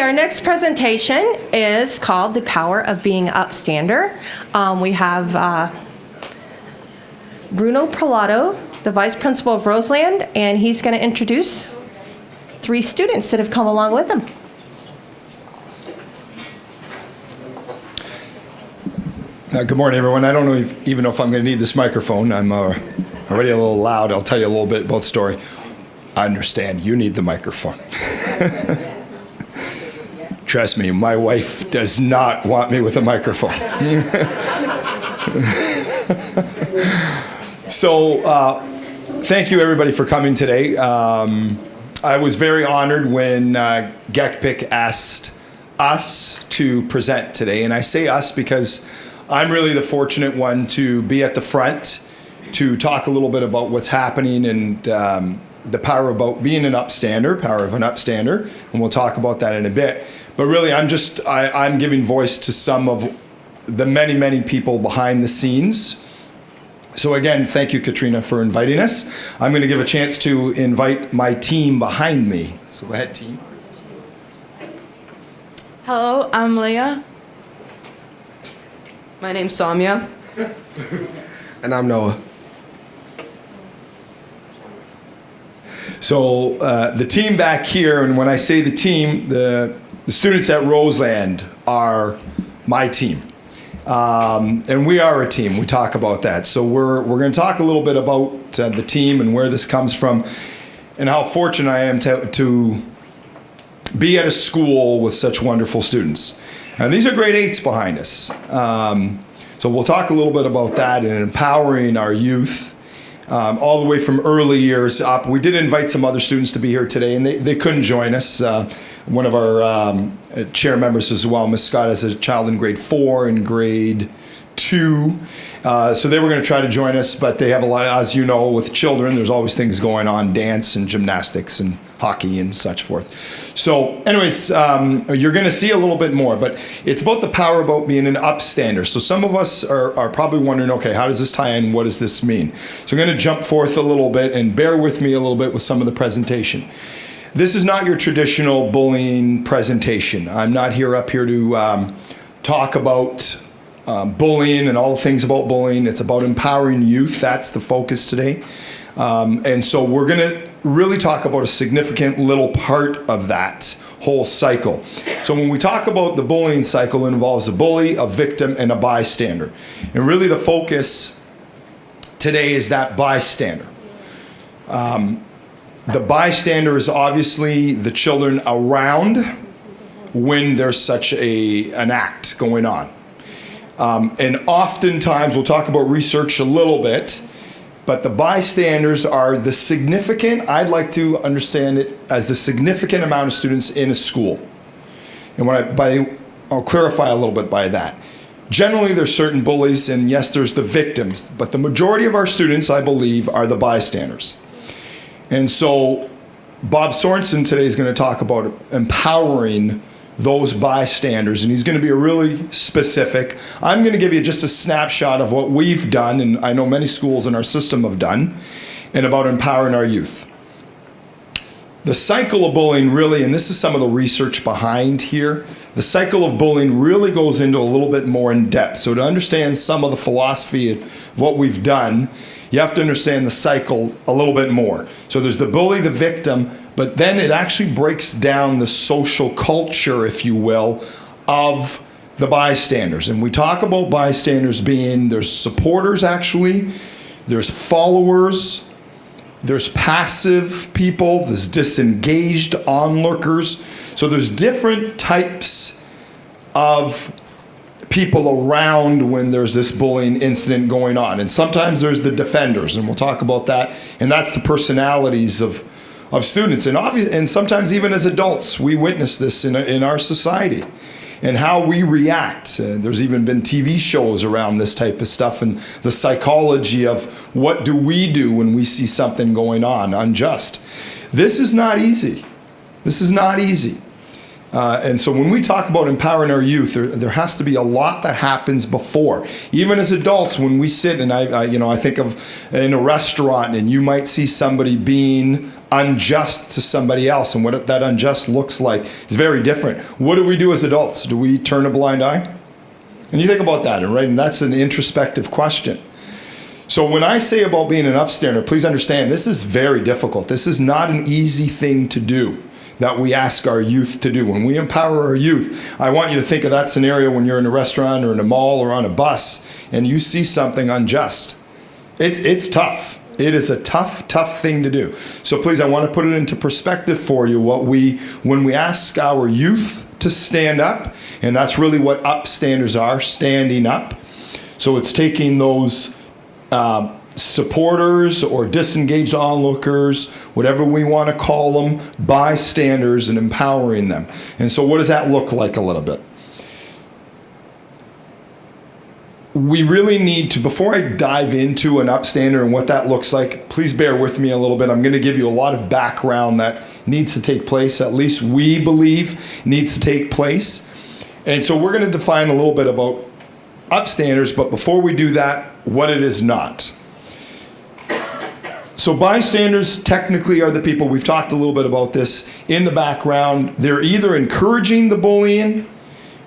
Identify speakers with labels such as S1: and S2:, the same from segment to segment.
S1: our next presentation is called The Power of Being Upstander. We have Bruno Prelato, the Vice Principal of Roseland, and he's going to introduce 3 students that have come along with him.
S2: Good morning, everyone. I don't know even know if I'm going to need this microphone. I'm already a little loud. I'll tell you a little bit about the story. I understand you need the microphone. Trust me, my wife does not want me with a microphone. So, thank you everybody for coming today. I was very honored when GECPIC asked us to present today, and I say us because I'm really the fortunate one to be at the front to talk a little bit about what's happening and the power about being an upstander, power of an upstander, and we'll talk about that in a bit. But really, I'm giving voice to some of the many, many people behind the scenes. So again, thank you, Katrina, for inviting us. I'm going to give a chance to invite my team behind me. So go ahead, team.
S3: Hello, I'm Leah.
S4: My name's Samya.
S5: And I'm Noah.
S2: So the team back here, and when I say the team, the students at Roseland are my team. And we are a team. We talk about that. So we're going to talk a little bit about the team and where this comes from and how fortunate I am to be at a school with such wonderful students. And these are grade 8s behind us. So we'll talk a little bit about that and empowering our youth all the way from early years up. We did invite some other students to be here today, and they couldn't join us. One of our chair members as well, Miss Scott, has a child in grade 4 and grade 2. So they were going to try to join us, but they have a lot, as you know, with children, there's always things going on, dance and gymnastics and hockey and such forth. So anyways, you're going to see a little bit more, but it's about the power about being an upstander. So some of us are probably wondering, okay, how does this tie in? What does this mean? So I'm going to jump forth a little bit and bear with me a little bit with some of the presentation. This is not your traditional bullying presentation. I'm not up here to talk about bullying and all the things about bullying. It's about empowering youth. That's the focus today. And so we're going to really talk about a significant little part of that whole cycle. So when we talk about the bullying cycle, it involves a bully, a victim, and a bystander. And really the focus today is that bystander. The bystander is obviously the children around when there's such an act going on. And oftentimes, we'll talk about research a little bit, but the bystanders are the significant, I'd like to understand it as the significant amount of students in a school. And I'll clarify a little bit by that. Generally, there's certain bullies, and yes, there's the victims, but the majority of our students, I believe, are the bystanders. And so Bob Sorensen today is going to talk about empowering those bystanders, and he's going to be really specific. I'm going to give you just a snapshot of what we've done, and I know many schools in our system have done, and about empowering our youth. The cycle of bullying really, and this is some of the research behind here, the cycle of bullying really goes into a little bit more in depth. So to understand some of the philosophy of what we've done, you have to understand the cycle a little bit more. So there's the bully, the victim, but then it actually breaks down the social culture, if you will, of the bystanders. And we talk about bystanders being, there's supporters actually, there's followers, there's passive people, there's disengaged onlookers. So there's different types of people around when there's this bullying incident going on. And sometimes there's the defenders, and we'll talk about that. And that's the personalities of students. And sometimes even as adults, we witness this in our society and how we react. There's even been TV shows around this type of stuff and the psychology of what do we do when we see something going on unjust. This is not easy. This is not easy. And so when we talk about empowering our youth, there has to be a lot that happens before. Even as adults, when we sit and I think of in a restaurant and you might see somebody being unjust to somebody else, and what that unjust looks like is very different. What do we do as adults? Do we turn a blind eye? And you think about that, right? And that's an introspective question. So when I say about being an upstander, please understand this is very difficult. This is not an easy thing to do that we ask our youth to do. When we empower our youth, I want you to think of that scenario when you're in a restaurant or in a mall or on a bus and you see something unjust. It's tough. It is a tough thing to do. So please, I want to put it into perspective for you when we ask our youth to stand up, and that's really what upstanders are, standing up. So it's taking those supporters or disengaged onlookers, whatever we want to call them, bystanders, and empowering them. And so what does that look like a little bit? We really need to, before I dive into an upstander and what that looks like, please bear with me a little bit. I'm going to give you a lot of background that needs to take place, at least we believe needs to take place. And so we're going to define a little bit about upstanders, but before we do that, what it is not. So bystanders technically are the people, we've talked a little bit about this, in the background. They're either encouraging the bullying,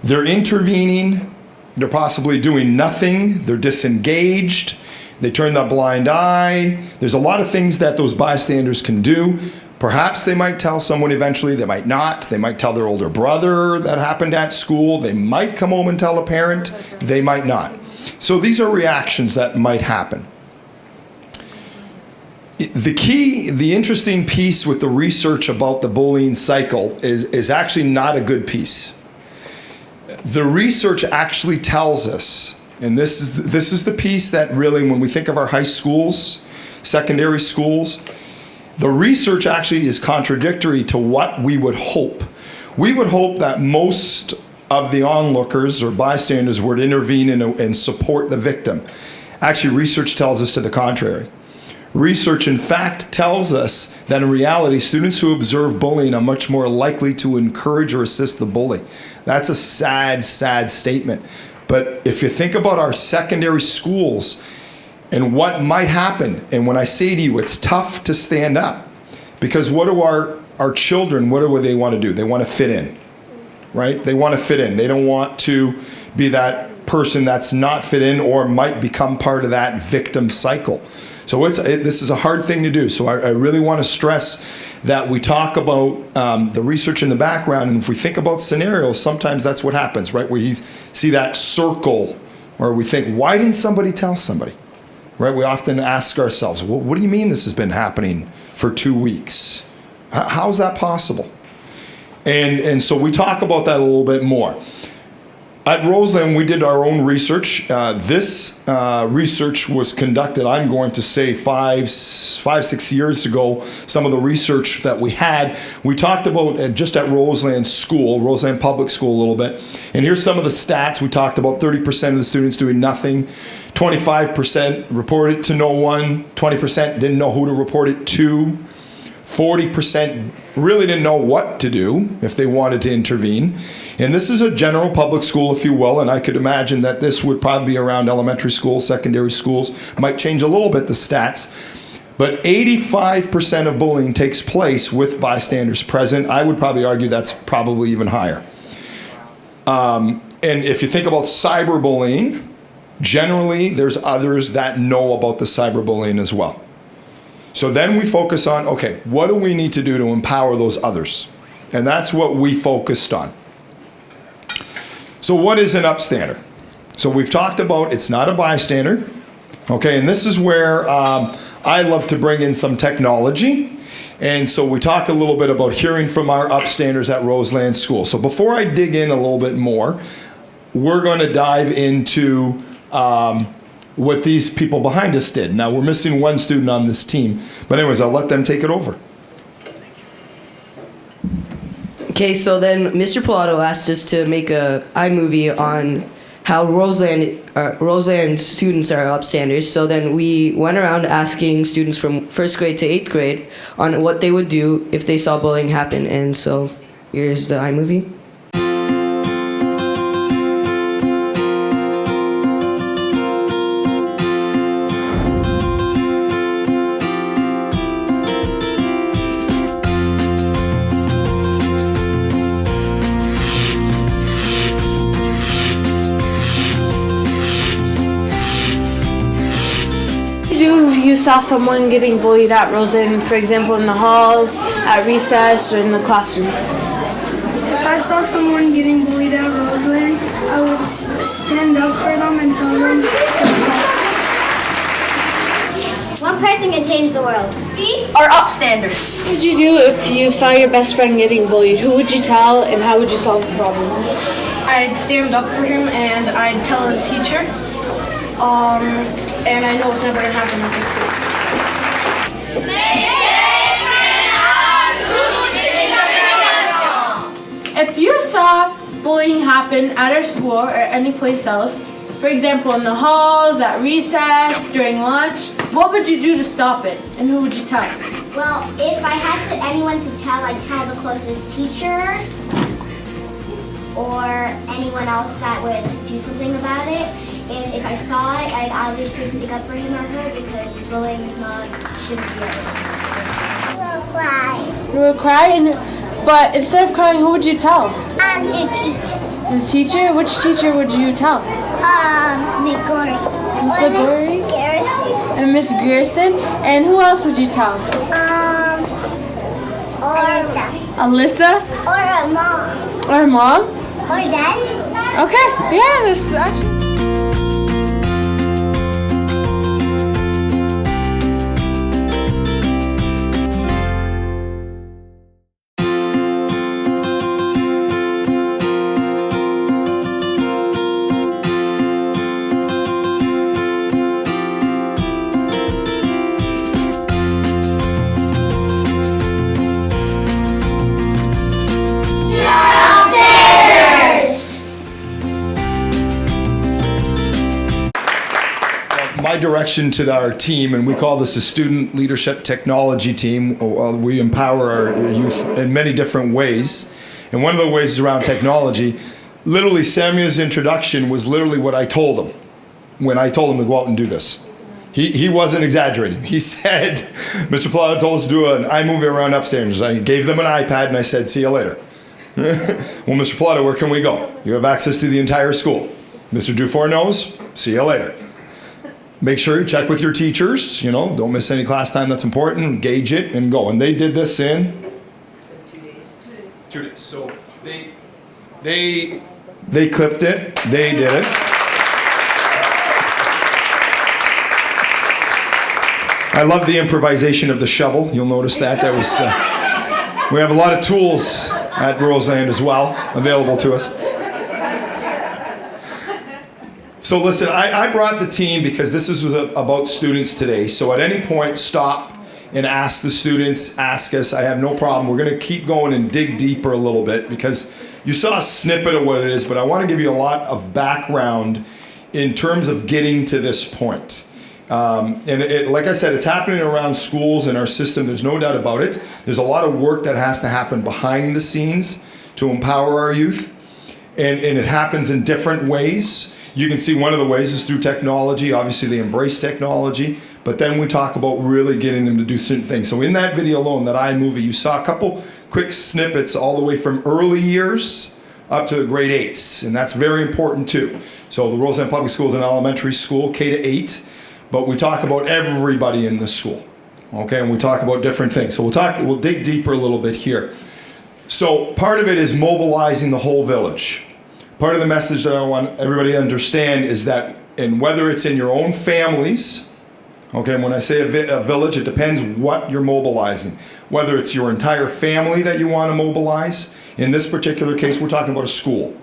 S2: they're intervening, they're possibly doing nothing, they're disengaged, they turn the blind eye. There's a lot of things that those bystanders can do. Perhaps they might tell someone eventually, they might not. They might tell their older brother that happened at school. They might come home and tell a parent. They might not. So these are reactions that might happen. The interesting piece with the research about the bullying cycle is actually not a good piece. The research actually tells us, and this is the piece that really, when we think of our high schools, secondary schools, the research actually is contradictory to what we would hope. We would hope that most of the onlookers or bystanders would intervene and support the victim. Actually, research tells us to the contrary. Research, in fact, tells us that in reality, students who observe bullying are much more likely to encourage or assist the bully. That's a sad statement. But if you think about our secondary schools and what might happen, and when I say to you, it's tough to stand up, because what do our children, what do they want to do? They want to fit in, right? They want to fit in. They don't want to be that person that's not fit in or might become part of that victim cycle. So this is a hard thing to do. So I really want to stress that we talk about the research in the background, and if we think about scenarios, sometimes that's what happens, right? Where you see that circle, or we think, why didn't somebody tell somebody? Right? We often ask ourselves, well, what do you mean this has been happening for 2 weeks? How is that possible? And so we talk about that a little bit more. At Roseland, we did our own research. This research was conducted, I'm going to say, 5-6 years ago. Some of the research that we had, we talked about just at Roseland School, Roseland Public School a little bit. And here's some of the stats. We talked about 30% of the students doing nothing, 25% reported to no one, 20% didn't know who to report it to, 40% really didn't know what to do if they wanted to intervene. And this is a general public school, if you will, and I could imagine that this would probably be around elementary schools, secondary schools, might change a little bit the stats. But 85% of bullying takes place with bystanders present. I would probably argue that's probably even higher. And if you think about cyberbullying, generally there's others that know about the cyberbullying as well. So then we focus on, okay, what do we need to do to empower those others? And that's what we focused on. So what is an upstander? So we've talked about it's not a bystander, okay, and this is where I love to bring in some technology. And so we talk a little bit about hearing from our upstanders at Roseland School. So before I dig in a little bit more, we're going to dive into what these people behind us did. Now, we're missing one student on this team. But anyways, I'll let them take it over.
S4: Okay, so then Mr. Pilato asked us to make a iMovie on how Roseland students are upstanders. So then we went around asking students from 1st grade to 8th grade on what they would do if they saw bullying happen. And so here's the iMovie.
S3: you do if you saw someone getting bullied at Roseland, for example, in the halls, at recess, or in the classroom?
S6: If I saw someone getting bullied at Roseland, I would stand up for them and tell them to stop.
S7: One person can change the world.
S8: Are upstanders.
S3: What would you do if you saw your best friend getting bullied? Who would you tell, and how would you solve the problem?
S9: I'd stand up for him and I'd tell the teacher. And I know it's never gonna happen at this school.
S3: If you saw bullying happen at our school or any place else, for example, in the halls, at recess, during lunch, what would you do to stop it? And who would you tell?
S7: Well, if I had anyone to tell, I'd tell the closest teacher or anyone else that would do something about it. And if I saw it, I'd obviously stick up for him or her because bullying shouldn't be at cry.
S3: You would cry, but instead of crying, who would you tell?
S7: The teacher.
S3: The teacher? Which teacher would you tell?
S7: McGorry.
S3: Miss LaGorry?
S7: Garrison.
S3: And Miss Grierson? And who else would you tell?
S7: Alyssa.
S3: Alyssa?
S7: Or her mom.
S3: Or her mom?
S7: Or dad.
S3: Okay, yeah, that's actually...
S2: My direction to our team, and we call this a student leadership technology team. We empower our youth in many different ways. And one of the ways is around technology. Literally, Samuel's introduction was literally what I told him when I told him to go out and do this. He wasn't exaggerating. He said, Mr. Plata told us to do an iMovie around Upstanders. I gave them an iPad and I said, see you later. Well, Mr. Plata, where can we go? You have access to the entire school. Mr. Dufour knows, see you later. Make sure you check with your teachers, don't miss any class time that's important, gauge it and go. And they did this in 2 days. 2 days. So they clipped it, they did it. I love the improvisation of the shovel. You'll notice that was we have a lot of tools at Roseland as well available to us. So listen, I brought the team because this was about students today. So at any point, stop and ask the students, ask us. I have no problem. We're going to keep going and dig deeper a little bit because you saw a snippet of what it is, but I want to give you a lot of background in terms of getting to this point. Like I said, it's happening around schools and our system. There's no doubt about it. There's a lot of work that has to happen behind the scenes to empower our youth. And it happens in different ways. You can see one of the ways is through technology. Obviously, they embrace technology. But then we talk about really getting them to do certain things. So in that video alone, that iMovie, you saw a couple quick snippets all the way from early years up to grade 8s. And that's very important too. So the Roseland Public Schools is an elementary school, K to 8. But we talk about everybody in the school. Okay, and we talk about different things. So we'll dig deeper a little bit here. So part of it is mobilizing the whole village. Part of the message that I want everybody to understand is that, and whether it's in your own families, okay, and when I say a village, it depends what you're mobilizing. Whether it's your entire family that you want to mobilize. In this particular case, we're talking about a school.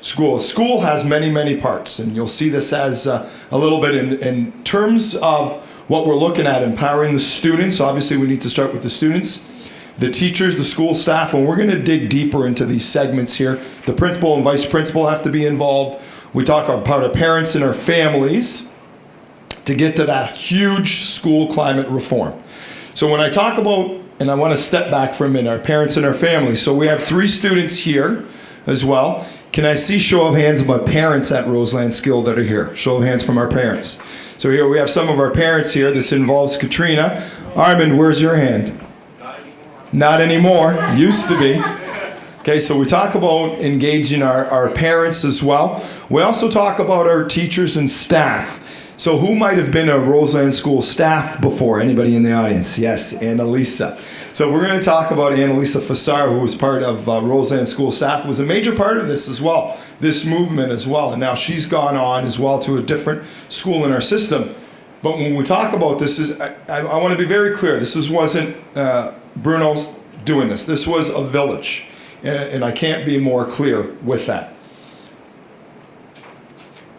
S2: A school has many, many parts, and you'll see this as a little bit in terms of what we're looking at, empowering the students. Obviously, we need to start with the students. The teachers, the school staff, and we're going to dig deeper into these segments here. The principal and vice principal have to be involved. We talk about our parents and our families to get to that huge school climate reform. So when I talk about, and I want to step back for a minute, our parents and our families. So we have 3 students here as well. Can I see show of hands of my parents at Roseland Skill that are here? Show of hands from our parents. So here we have some of our parents here. This involves Katrina. Armand, where's your hand? Not anymore. Used to be. Okay, so we talk about engaging our parents as well. We also talk about our teachers and staff. So who might have been a Roseland School staff before? Anybody in the audience? Yes, Annalisa. So we're going to talk about Annalisa Fassar, who was part of Roseland School staff, was a major part of this as well, this movement as well. And now she's gone on as well to a different school in our system. But when we talk about this, I want to be very clear. Wasn't Bruno doing this. This was a village. And I can't be more clear with that.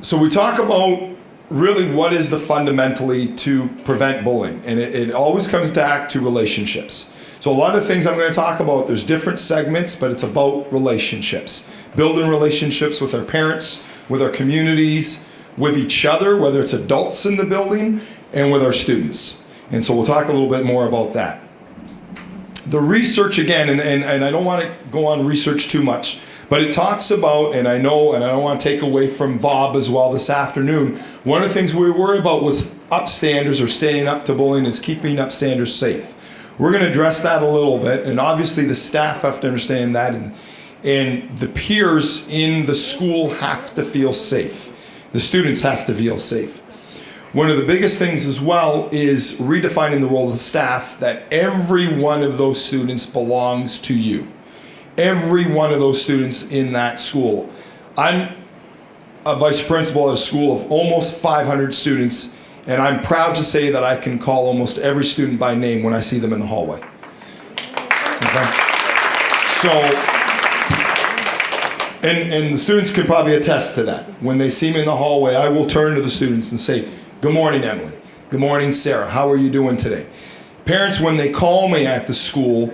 S2: So we talk about really what is the fundamentally to prevent bullying. And it always comes back to relationships. So a lot of things I'm going to talk about, there's different segments, but it's about relationships. Building relationships with our parents, with our communities, with each other, whether it's adults in the building, and with our students. And so we'll talk a little bit more about that. The research again, and I don't want to go on research too much, but it talks about, and I know, and I don't want to take away from Bob as well this afternoon, one of the things we worry about with upstanders or standing up to bullying is keeping upstanders safe. We're going to address that a little bit, and obviously the staff have to understand that, and the peers in the school have to feel safe. The students have to feel safe. One of the biggest things as well is redefining the role of the staff, that every one of those students belongs to you. Every one of those students in that school. I'm a vice principal at a school of almost 500 students, and I'm proud to say that I can call almost every student by name when I see them in the hallway. Okay? So, and the students could probably attest to that. When they see me in the hallway, I will turn to the students and say, "Good morning, Emily. Good morning, Sarah. How are you doing today?" Parents, when they call me at the school,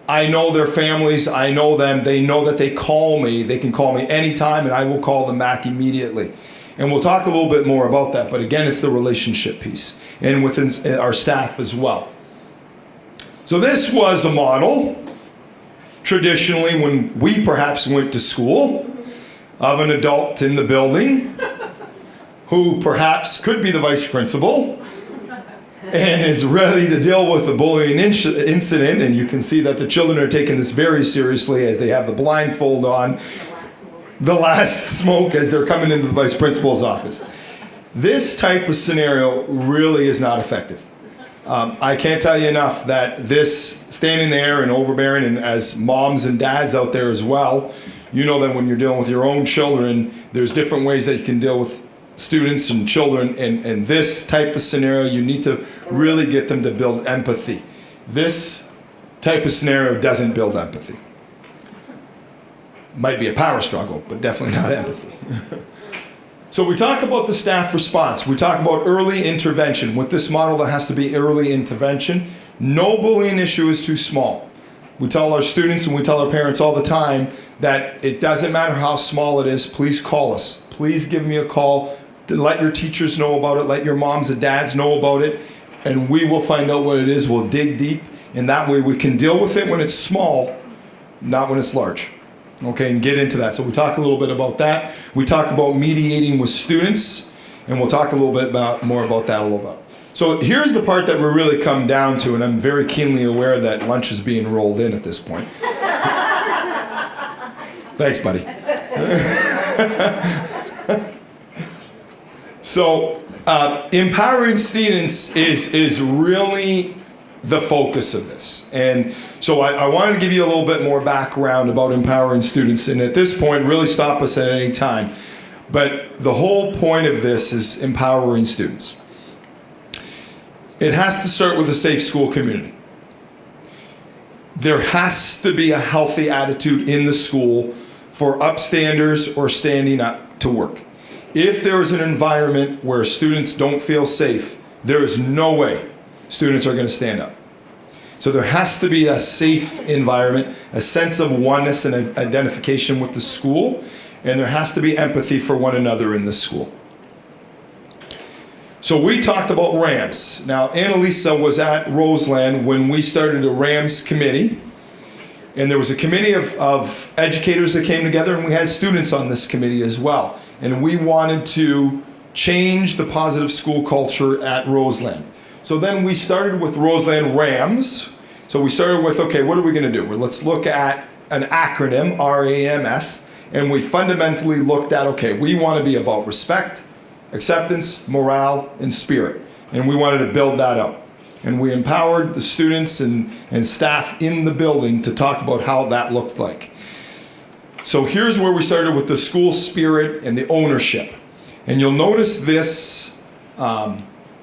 S2: I know their families, I know them, they know that they call me. They can call me anytime, and I will call them back immediately. And we'll talk a little bit more about that, but again, it's the relationship piece, and within our staff as well. So this was a model, traditionally when we perhaps went to school, of an adult in the building who perhaps could be the vice principal and is ready to deal with the bullying incident. And you can see that the children are taking this very seriously as they have the blindfold on, the last smoke as they're coming into the vice principal's office. This type of scenario really is not effective. I can't tell you enough that this standing there and overbearing, and as moms and dads out there as well, you know that when you're dealing with your own children, there's different ways that you can deal with students and children, and this type of scenario, you need to really get them to build empathy. This type of scenario doesn't build empathy. Might be a power struggle, but definitely not empathy. So we talk about the staff response. We talk about early intervention. With this model, there has to be early intervention. No bullying issue is too small. We tell our students and we tell our parents all the time that it doesn't matter how small it is, please call us. Please give me a call. Let your teachers know about it. Let your moms and dads know about it. And we will find out what it is. We'll dig deep. And that way we can deal with it when it's small, not when it's large. Okay, and get into that. So we talk a little bit about that. We talk about mediating with students. And we'll talk a little bit more about that a little bit. So here's the part that we really come down to. And I'm very keenly aware that lunch is being rolled in at this point. Thanks, buddy. So empowering students is really the focus of this. And so I wanted to give you a little bit more background about empowering students. And at this point, really stop us at any time. But the whole point of this is empowering students. It has to start with a safe school community. There has to be a healthy attitude in the school for upstanders or standing up to work. If there is an environment where students don't feel safe, there is no way students are going to stand up. So there has to be a safe environment, a sense of oneness and identification with the school, and there has to be empathy for one another in the school. So we talked about RAMs. Now, Annalisa was at Roseland when we started a RAMs committee, and there was a committee of educators that came together, and we had students on this committee as well. And we wanted to change the positive school culture at Roseland. So then we started with Roseland RAMs. So we started with, okay, what are we going to do? Well, let's look at an acronym, RAMS, and we fundamentally looked at, okay, we want to be about respect, acceptance, morale, and spirit. And we wanted to build that out. And we empowered the students and staff in the building to talk about how that looked like. So here's where we started with the school spirit and the ownership. And you'll notice this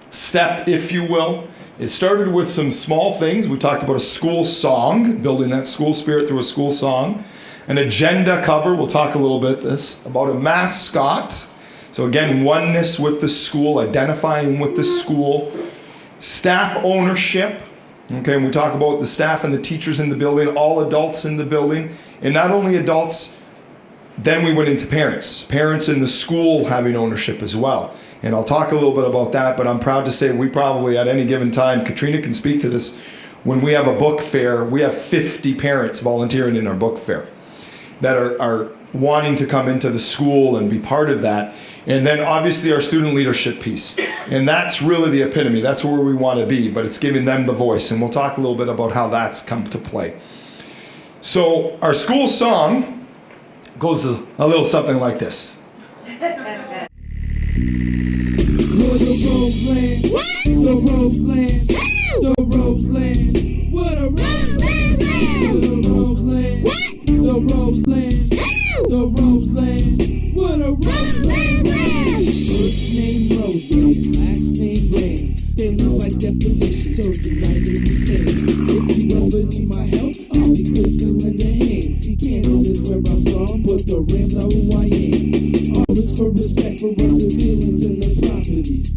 S2: step, if you will. It started with some small things. We talked about a school song, building that school spirit through a school song. An agenda cover, we'll talk a little bit about a mascot. So again, oneness with the school, identifying with the school. Staff ownership. Okay, and we talk about the staff and the teachers in the building, all adults in the building. And not only adults, then we went into parents. Parents in the school having ownership as well. And I'll talk a little bit about that, but I'm proud to say we probably at any given time, Katrina can speak to this, when we have a book fair, we have 50 parents volunteering in our book fair that are wanting to come into the school and be part of that. And then obviously our student leadership piece. And that's really the epitome. That's where we want to be, but it's giving them the voice. And we'll talk a little bit about how that's come to play. So our school song goes a little something like this.
S10: The Roseland, the Roseland, what a Roseland, the Roseland, the Roseland, the Roseland, what a Roseland. First name Roseland, last name Rams. They look like definitions, so united we stand. If you ever need my help, I'll be quick to lend a hand. See, Canada is where I'm from, but the Rams are who I am. R is for respect for others' feelings and the properties.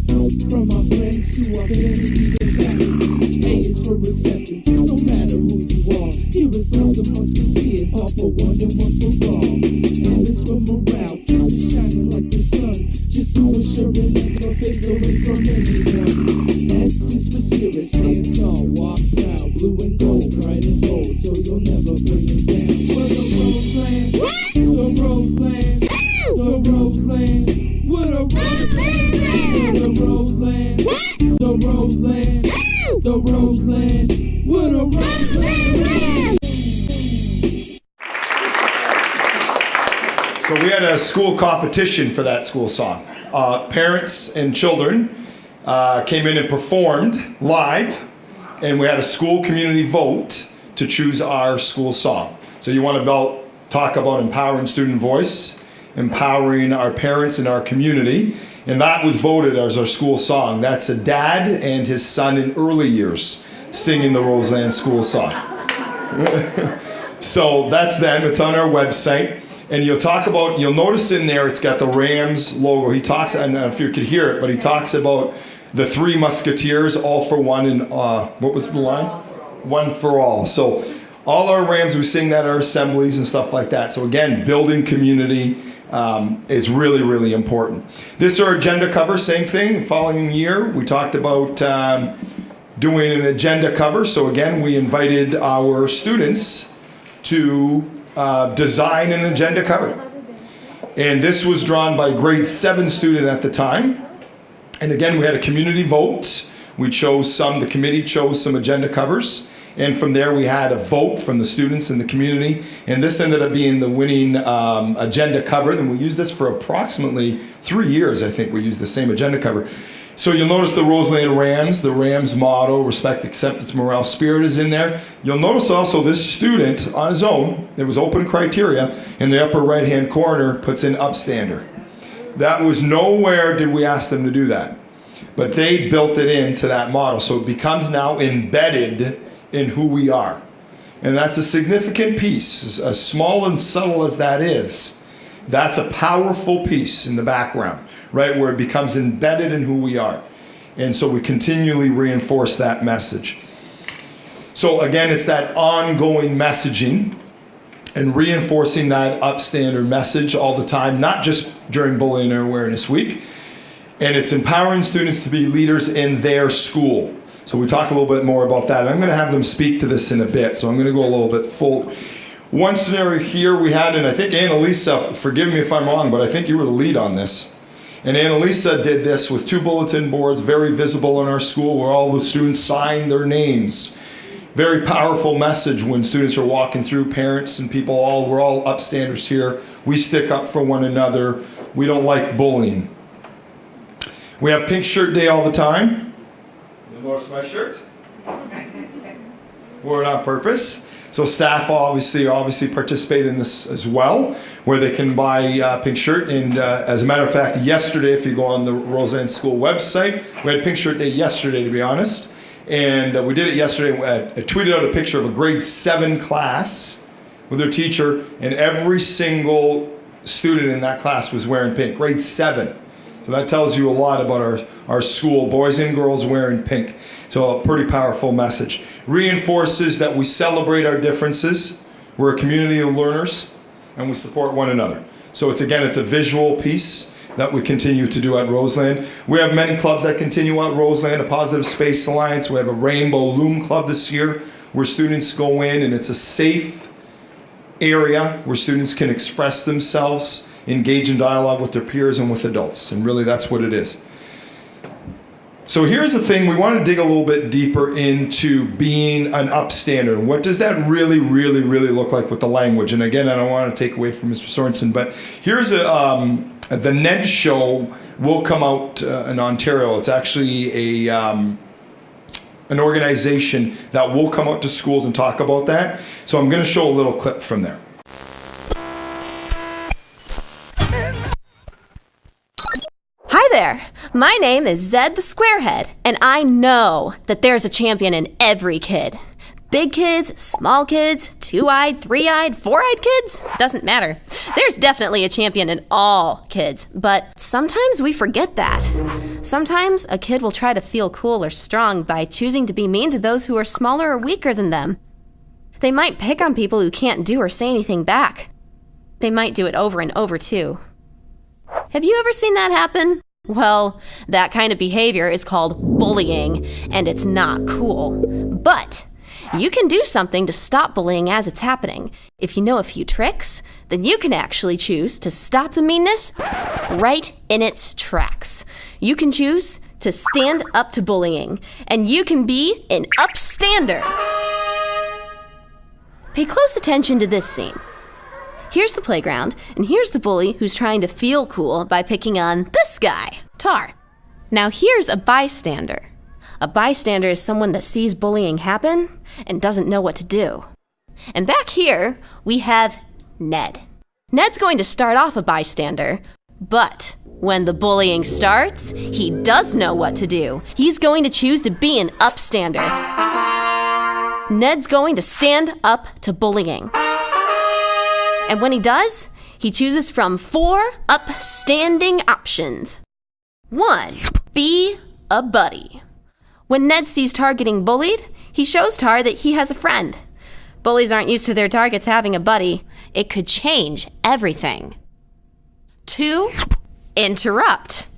S10: From my friends to our family, even families. A is for acceptance, no matter who you are. Here is all the musketeers, all for one and one for all. M is for morale, keep it shining like the sun. Just so assuring never fades away from anyone. S is for spirit, stand tall, walk proud. Blue and gold, bright and bold, so you'll never bring us down. For the Roseland, the Roseland, the Roseland, what a Roseland. The Roseland, the Roseland, the Roseland, what a Roseland.
S2: So we had a school competition for that school song. Parents and children came in and performed live, and we had a school community vote to choose our school song. So you want to talk about empowering student voice, empowering our parents in our community, and that was voted as our school song. That's a dad and his son in early years singing the Roseland school song. So that's them. It's on our website. And you'll notice in there it's got the Rams logo. He talks, I don't know if you could hear it, but he talks about the three musketeers, all for one, and what was the line? One for all. So all our Rams, we sing that at our assemblies and stuff like that. So again, building community is really, really important. This is our agenda cover, same thing. The following year, we talked about doing an agenda cover. So again, we invited our students to design an agenda cover. And this was drawn by a grade 7 student at the time. And again, we had a community vote. The committee chose some agenda covers. And from there, we had a vote from the students in the community. And this ended up being the winning agenda cover. Then we used this for approximately 3 years, I think we used the same agenda cover. So you'll notice the Roseland Rams, the Rams motto, respect, acceptance, morale, spirit is in there. You'll notice also this student on his own, there was open criteria, in the upper right-hand corner puts in Upstander. That was nowhere did we ask them to do that. But they built it into that model. So it becomes now embedded in who we are. And that's a significant piece. As small and subtle as that is, that's a powerful piece in the background, right, where it becomes embedded in who we are. And so we continually reinforce that message. So again, it's that ongoing messaging and reinforcing that Upstander message all the time, not just during Bullying Awareness Week. And it's empowering students to be leaders in their school. So we talk a little bit more about that. I'm going to have them speak to this in a bit, so I'm going to go a little bit full. One scenario here we had, and I think Annalisa, forgive me if I'm wrong, but I think you were the lead on this. And Annalisa did this with 2 bulletin boards, very visible in our school, where all the students signed their names. Very powerful message when students are walking through, parents and people, we're all Upstanders here. We stick up for one another. We don't like bullying. We have Pink Shirt Day all the time. You'll notice my shirt. Wore it on purpose. So staff obviously participate in this as well, where they can buy Pink Shirt. And as a matter of fact, yesterday, if you go on the Roseland School website, we had Pink Shirt Day yesterday, to be honest. And we did it yesterday. I tweeted out a picture of a grade 7 class with their teacher, and every single student in that class was wearing pink, grade 7. So that tells you a lot about our school, boys and girls wearing pink. So a pretty powerful message. Reinforces that we celebrate our differences. We're a community of learners, and we support one another. So it's a visual piece that we continue to do at Roseland. We have many clubs that continue at Roseland, a Positive Space Alliance. We have a Rainbow Loom Club this year where students go in, and it's a safe area where students can express themselves, engage in dialogue with their peers and with adults. And really that's what it is. So here's the thing, we want to dig a little bit deeper into being an upstander. What does that really look like with the language? And again, I don't want to take away from Mr. Sorensen, but here's the Ned show will come out in Ontario. It's actually an organization that will come out to schools and talk about that. So I'm going to show a little clip from there.
S11: Hi there, my name is Zed The Square Head, and I know that there's a champion in every kid. Big kids, small kids, 2-eyed, 3-eyed, 4-eyed kids, doesn't matter. There's definitely a champion in all kids, but sometimes we forget that. Sometimes a kid will try to feel cool or strong by choosing to be mean to those who are smaller or weaker than them. They might pick on people who can't do or say anything back. They might do it over and over too. Have you ever seen that happen? Well, that kind of behavior is called bullying, and it's not cool. But you can do something to stop bullying as it's happening. If you know a few tricks, then you can actually choose to stop the meanness right in its tracks. You can choose to stand up to bullying, and you can be an upstander. Pay close attention to this scene. Here's the playground, and here's the bully who's trying to feel cool by picking on this guy, Tar. Now here's a bystander. A bystander is someone that sees bullying happen and doesn't know what to do. And back here, we have Ned. Ned's going to start off a bystander, but when the bullying starts, he does know what to do. He's going to choose to be an upstander. Ned's going to stand up to bullying. And when he does, he chooses from 4 upstanding options. 1, be a buddy. When Ned sees Tar getting bullied, he shows Tar that he has a friend. Bullies aren't used to their targets having a buddy. It could change everything. 2, interrupt.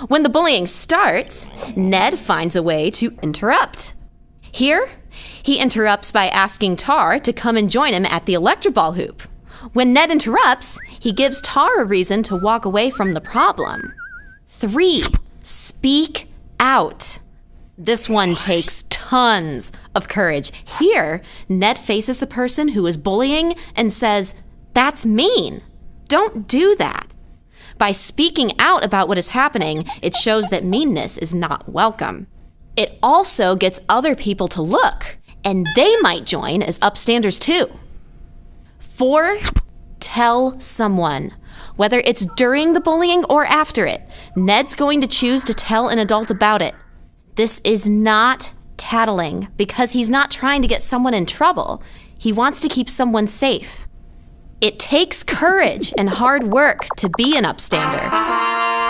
S11: When the bullying starts, Ned finds a way to interrupt. Here, he interrupts by asking Tar to come and join him at the electroball hoop. When Ned interrupts, he gives Tar a reason to walk away from the problem. 3, speak out. This one takes tons of courage. Here, Ned faces the person who is bullying and says, "That's mean. Don't do that." By speaking out about what is happening, it shows that meanness is not welcome. It also gets other people to look, and they might join as upstanders too. 4, tell someone. Whether it's during the bullying or after it, Ned's going to choose to tell an adult about it. This is not tattling because he's not trying to get someone in trouble. He wants to keep someone safe. It takes courage and hard work to be an upstander.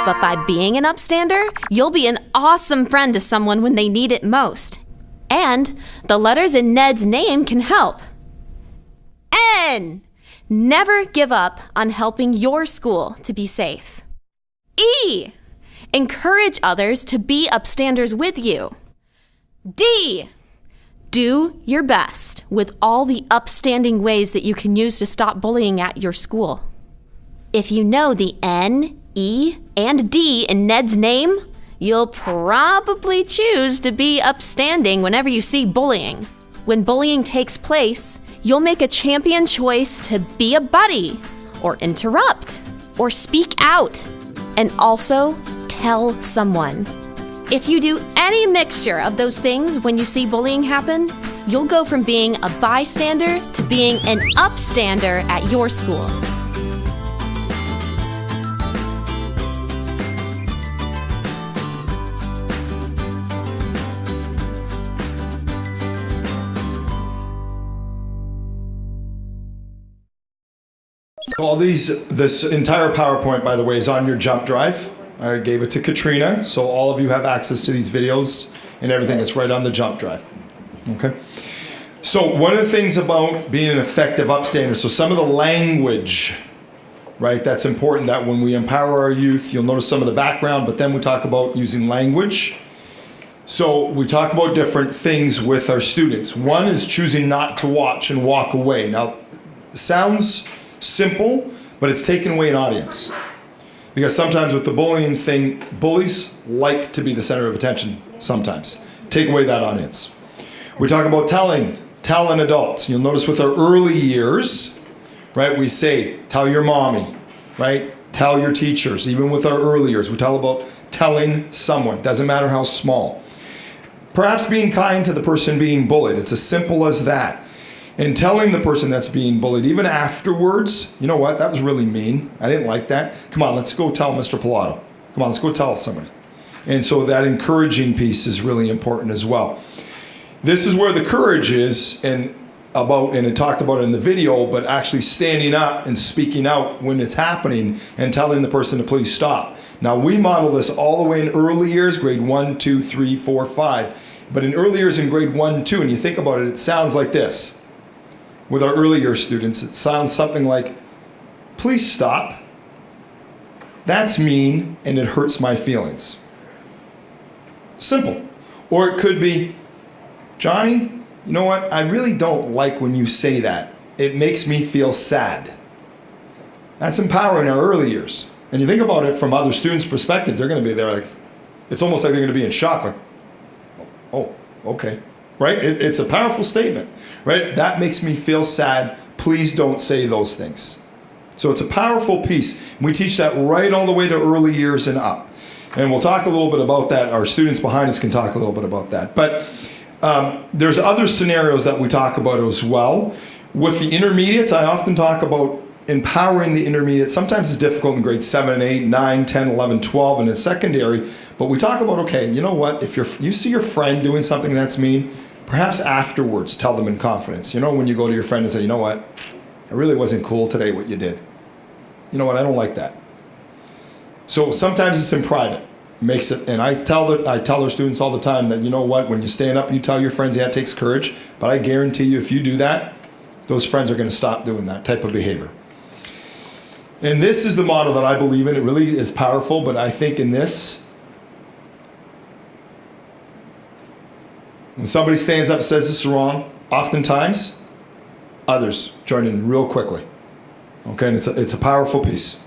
S11: But by being an upstander, you'll be an awesome friend to someone when they need it most. And the letters in Ned's name can help. N. Never give up on helping your school to be safe. E. Encourage others to be upstanders with you. D. Do your best with all the upstanding ways that you can use to stop bullying at your school. If you know the N, E, and D in Ned's name, you'll probably choose to be upstanding whenever you see bullying. When bullying takes place, you'll make a champion choice to be a buddy, or interrupt, or speak out, and also tell someone. If you do any mixture of those things when you see bullying happen, you'll go from being a bystander to being an upstander at your school.
S2: This entire PowerPoint, by the way, is on your jump drive. I gave it to Katrina, so all of you have access to these videos and everything. It's right on the jump drive. Okay? So one of the things about being an effective upstander, so some of the language, right, that's important, that when we empower our youth, you'll notice some of the background, but then we talk about using language. So we talk about different things with our students. One is choosing not to watch and walk away. Now, it sounds simple, but it's taking away an audience. Because sometimes with the bullying thing, bullies like to be the center of attention sometimes. Take away that audience. We talk about telling adults. You'll notice with our early years, right, we say, tell your mommy, right? Tell your teachers. Even with our early years, we tell about telling someone. Doesn't matter how small. Perhaps being kind to the person being bullied. It's as simple as that. And telling the person that's being bullied, even afterwards, you know what, that was really mean. I didn't like that. Come on, let's go tell Mr. Pilato. Come on, let's go tell somebody. And so that encouraging piece is really important as well. This is where the courage is, and it talked about it in the video, but actually standing up and speaking out when it's happening and telling the person to please stop. Now, we model this all the way in early years, grade 1, 2, 3, 4, 5. But in early years in grade 1, 2, and you think about it, it sounds like this. With our earlier students, it sounds something like, please stop. That's mean and it hurts my feelings. Simple. Or it could be, Johnny, you know what? I really don't like when you say that. It makes me feel sad. That's empowering our early years. And you think about it from other students' perspective, they're going to be there like, it's almost like they're going to be in shock, like, oh, okay. Right? It's a powerful statement, right? That makes me feel sad. Please don't say those things. So it's a powerful piece. We teach that right all the way to early years and up. And we'll talk a little bit about that. Our students behind us can talk a little bit about that. But there's other scenarios that we talk about as well. With the intermediates, I often talk about empowering the intermediate. Sometimes it's difficult in grades 7, 8, 9, 10, 11, 12, and in secondary. But we talk about, okay, you know what? If you see your friend doing something that's mean, perhaps afterwards tell them in confidence. You know, when you go to your friend and say, you know what? It really wasn't cool today what you did. You know what? I don't like that. So sometimes it's in private. Makes it, and I tell our students all the time that, you know what? When you stand up, you tell your friends, yeah, it takes courage. But I guarantee you, if you do that, those friends are going to stop doing that type of behavior. And this is the model that I believe in. It really is powerful, but I think in this, when somebody stands up and says this is wrong, oftentimes others join in real quickly. Okay, and it's a powerful piece.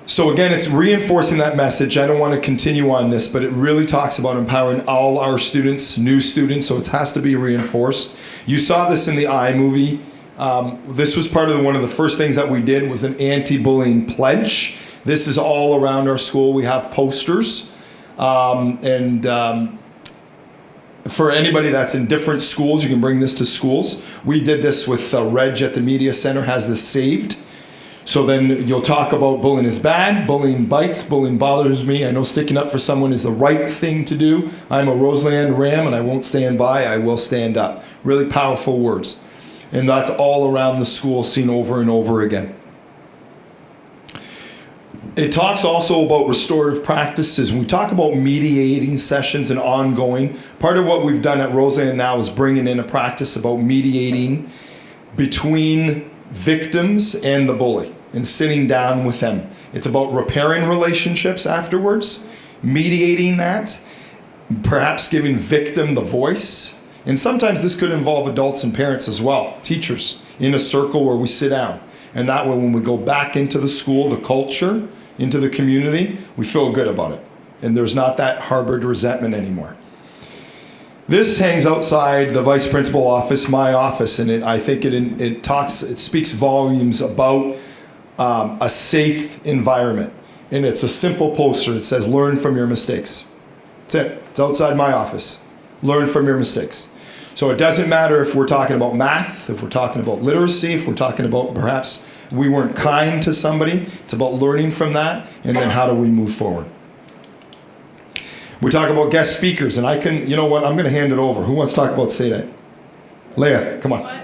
S2: So again, it's reinforcing that message. I don't want to continue on this, but it really talks about empowering all our students, new students, so it has to be reinforced. You saw this in the iMovie. This was part of one of the first things that we did was an anti-bullying pledge. This is all around our school. We have posters. For anybody that's in different schools, you can bring this to schools. We did this with Reg at the Media Center, has this saved. So then you'll talk about bullying is bad, bullying bites, bullying bothers me. I know sticking up for someone is the right thing to do. I'm a Roseland Ram and I won't stand by, I will stand up. Really powerful words. And that's all around the school, seen over and over again. It talks also about restorative practices. When we talk about mediating sessions and ongoing, part of what we've done at Roseland now is bringing in a practice about mediating between victims and the bully and sitting down with them. It's about repairing relationships afterwards, mediating that, perhaps giving victim the voice. And sometimes this could involve adults and parents as well, teachers, in a circle where we sit down. And that way when we go back into the school, the culture, into the community, we feel good about it. And there's not that harbored resentment anymore. This hangs outside the vice principal office, my office, and I think it speaks volumes about a safe environment. And it's a simple poster. It says, learn from your mistakes. That's it. It's outside my office. Learn from your mistakes. So it doesn't matter if we're talking about math, if we're talking about literacy, if we're talking about perhaps we weren't kind to somebody. It's about learning from that, and then how do we move forward. We talk about guest speakers, and I can, you know what, I'm going to hand it over. Who wants to talk about Say That? Leah, come on.
S3: What?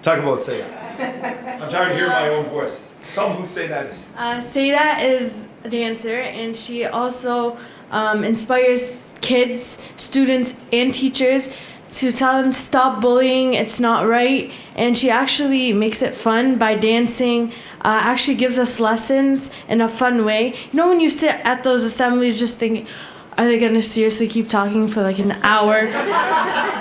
S2: Talk about Say That. I'm tired of hearing my own voice. Tell them who Say That is.
S3: Seda is a dancer, and she also inspires kids, students, and teachers to tell them to stop bullying. It's not right. And she actually makes it fun by dancing, actually gives us lessons in a fun way. You know, when you sit at those assemblies just thinking, are they going to seriously keep talking for like an hour?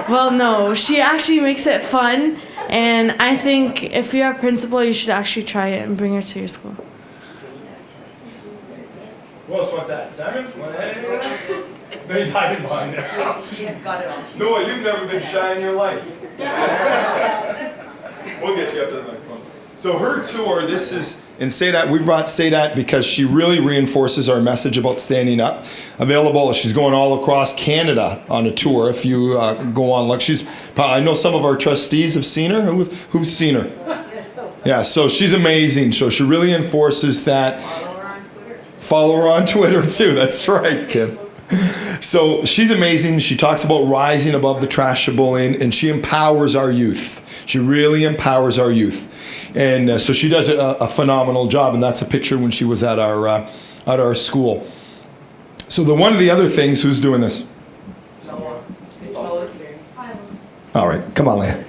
S3: Well, no, she actually makes it fun. And I think if you're a principal, you should actually try it and bring her to your school.
S2: Who else wants that? Simon? No, he's hiding behind there.
S4: She got it on.
S2: Noah, you've never been shy in your life. We'll get you up to the microphone. So her tour, this is, and Say That, we've brought Say That because she really reinforces our message about standing up. Available, she's going all across Canada on a tour. If you go on, like I know some of our trustees have seen her. Who's seen her? Yeah, so she's amazing. So she really enforces that. Follow her on Twitter too. That's right, Kim. So she's amazing. She talks about rising above the trash of bullying, and she empowers our youth. She really empowers our youth. And so she does a phenomenal job, and that's a picture when she was at our school. So one of the other things, who's doing this? All right, come on, Leah.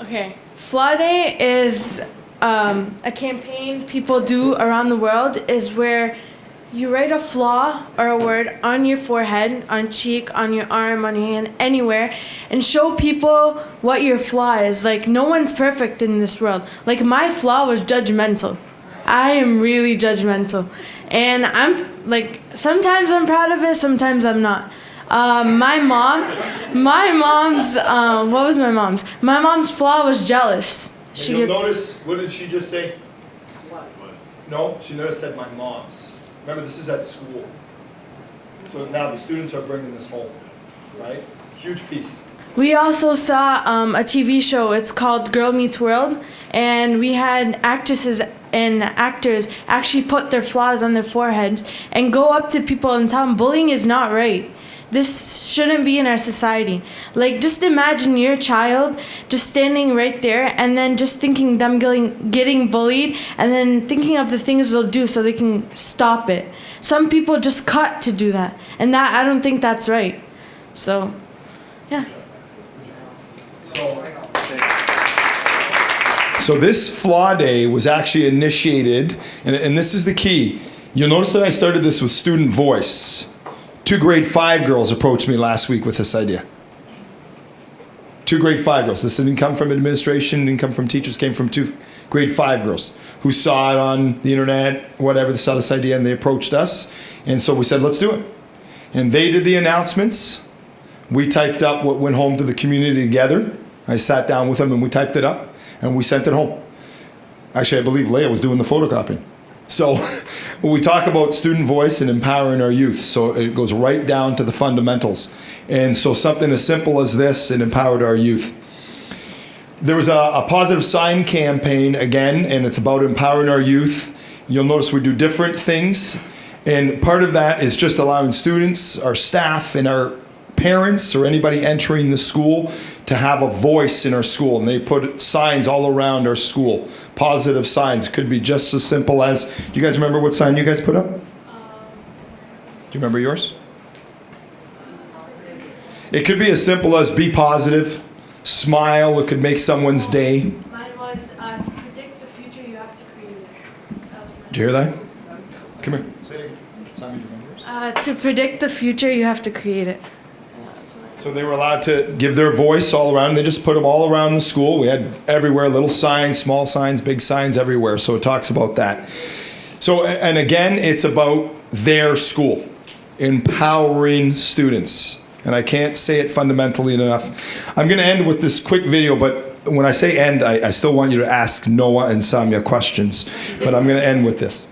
S3: Okay, Flaw Day is a campaign people do around the world, is where you write a flaw or a word on your forehead, on cheek, on your arm, on your hand, anywhere, and show people what your flaw is. Like, no one's perfect in this world. Like, my flaw was judgmental. I am really judgmental. And sometimes I'm proud of it, sometimes I'm not. My mom's flaw was jealous.
S2: Notice, what did she just say? No, she never said my mom's. Remember, this is at school. So now the students are bringing this home, right? Huge piece.
S3: We also saw a TV show. It's called Girl Meets World, and we had actresses and actors actually put their flaws on their foreheads and go up to people and tell them bullying is not right. This shouldn't be in our society. Like, just imagine your child just standing right there and then just thinking them getting bullied and then thinking of the things they'll do so they can stop it. Some people just cut to do that, and that I don't think that's right. So, yeah.
S2: So this Flaw Day was actually initiated, and this is the key. You'll notice that I started this with student voice. 2 grade 5 girls approached me last week with this idea. 2 grade 5 girls. This didn't come from administration, didn't come from teachers, came from 2 grade 5 girls who saw it on the internet, whatever, they saw this idea and they approached us. And so we said, let's do it. And they did the announcements. We typed up what went home to the community together. I sat down with them and we typed it up and we sent it home. Actually, I believe Leah was doing the photocopying. So when we talk about student voice and empowering our youth, so it goes right down to the fundamentals. And so something as simple as this, it empowered our youth. There was a positive sign campaign again, and it's about empowering our youth. You'll notice we do different things. And part of that is just allowing students, our staff, and our parents or anybody entering the school to have a voice in our school. And they put signs all around our school. Positive signs. Could be just as simple as, do you guys remember what sign you guys put up? Do you remember yours? It could be as simple as be positive, smile. It could make someone's day.
S3: Mine was to predict the future, you have to create it.
S2: Did you hear that? Come here. Say it again. Simon, do you remember yours?
S3: To predict the future, you have to create it.
S2: So they were allowed to give their voice all around. They just put them all around the school. We had everywhere, little signs, small signs, big signs everywhere. So it talks about that. So, and again, it's about their school, empowering students. And I can't say it fundamentally enough. I'm going to end with this quick video, but when I say end, I still want you to ask Noah and Samya questions. But I'm going to end with this.